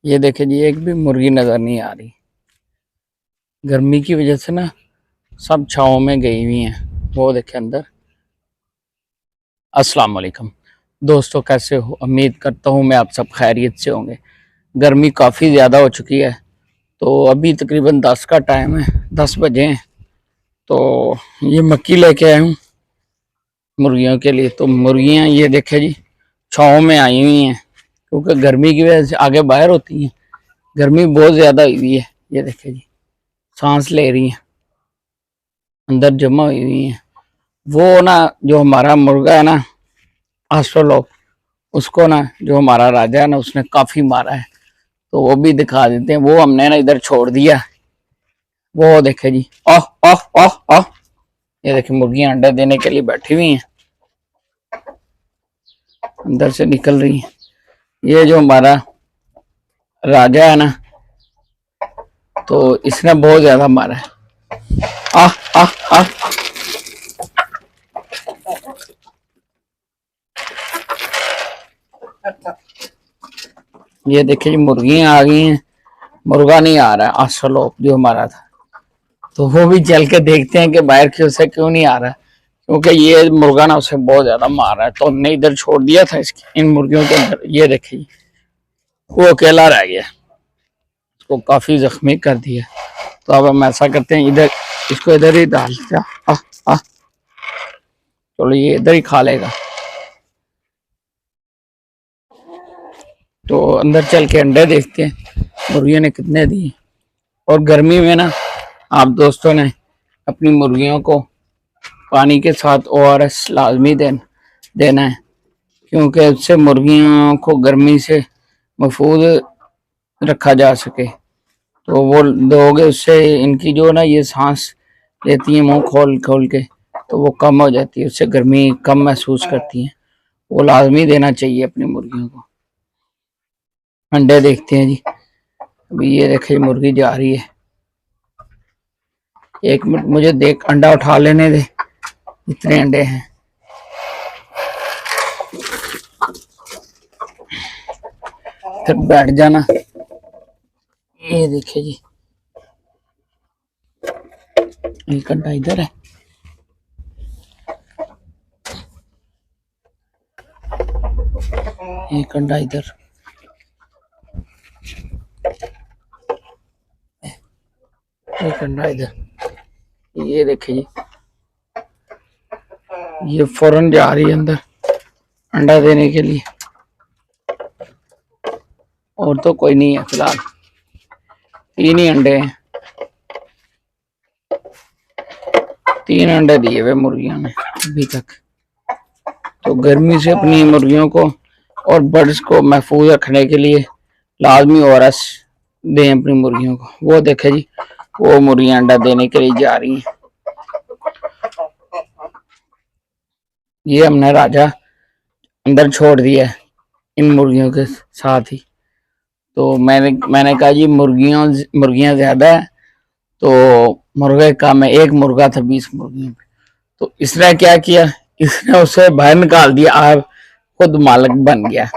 ये देखे जी, एक भी मुर्गी नजर नहीं आ रही। गर्मी की वजह से ना सब छाँव में गई हुई हैं। वो देखे अंदर। अस्सलाम वालेकुम दोस्तों, कैसे हो? उम्मीद करता हूँ मैं आप सब खैरियत से होंगे। गर्मी काफ़ी ज़्यादा हो चुकी है। तो अभी तकरीबन 10 का टाइम है, 10 बजे हैं। तो ये मक्की लेके आया हूँ मुर्गियों के लिए। तो मुर्गियाँ ये देखे जी, छाँव में आई हुई हैं क्योंकि गर्मी की वजह से आगे बाहर होती हैं। गर्मी बहुत ज़्यादा हुई है। ये देखे जी, सांस ले रही हैं, अंदर जमा हुई हुई हैं। वो ना जो हमारा मुर्गा है ना, ऑस्ट्रेलो, उसको ना जो हमारा राजा है ना, उसने काफ़ी मारा है। तो वो भी दिखा देते हैं। वो हमने ना इधर छोड़ दिया। वो देखे जी, ओह ओह ओह ओह, ये देखे मुर्गियां अंडा देने के लिए बैठी हुई हैं, अंदर से निकल रही हैं। ये जो हमारा राजा है ना, तो इसने बहुत ज्यादा मारा है। आह आह आह, ये देखिए जी, मुर्गियां आ गई हैं। मुर्गा नहीं आ रहा है, ऑस्ट्रेलो जो हमारा था। तो वो भी चल के देखते हैं कि बाहर क्यों से क्यों नहीं आ रहा, क्योंकि ये मुर्गा ना उसे बहुत ज्यादा मार रहा है। तो हमने इधर छोड़ दिया था इसकी, इन मुर्गियों के अंदर। ये देखिए, वो अकेला रह गया, उसको काफी जख्मी कर दिया। तो अब हम ऐसा करते हैं, इधर इसको इधर ही डालते हैं। चलो ये इधर ही खा लेगा। तो अंदर चल के अंडे देखते हैं मुर्गियों ने कितने दिए। और गर्मी में ना आप दोस्तों ने अपनी मुर्गियों को पानी के साथ ORS लाजमी देना है, क्योंकि उससे मुर्गियों को गर्मी से महफूज रखा जा सके। तो वो दोगे, उससे इनकी जो ना ये सांस लेती है मुंह खोल खोल के, तो वो कम हो जाती है, उससे गर्मी कम महसूस करती हैं। वो लाजमी देना चाहिए अपनी मुर्गियों को। अंडे देखते हैं जी। अभी ये देखिए मुर्गी जा रही है। 1 मिनट मुझे देख, अंडा उठा लेने दे, इतने अंडे हैं। फिर बैठ जाना। ये देखिए जी, एक अंडा इधर है, एक अंडा इधर, एक अंडा इधर। ये देखिए जी, ये फौरन जा रही है अंदर अंडा देने के लिए। और तो कोई नहीं है फिलहाल, 3 ही अंडे हैं। 3 अंडे दिए हुए मुर्गियों ने अभी तक। तो गर्मी से अपनी मुर्गियों को और बर्ड्स को महफूज रखने के लिए लाजमी ORS दें अपनी मुर्गियों को। वो देखे जी, वो मुर्गियां अंडा देने के लिए जा रही हैं। ये हमने राजा अंदर छोड़ दिया है इन मुर्गियों के साथ ही। तो मैंने कहा जी, मुर्गियां ज्यादा है तो मुर्गे कम है। एक मुर्गा था 20 मुर्गियों पे। तो इसने क्या किया, इसने उसे बाहर निकाल दिया, आप खुद मालिक बन गया।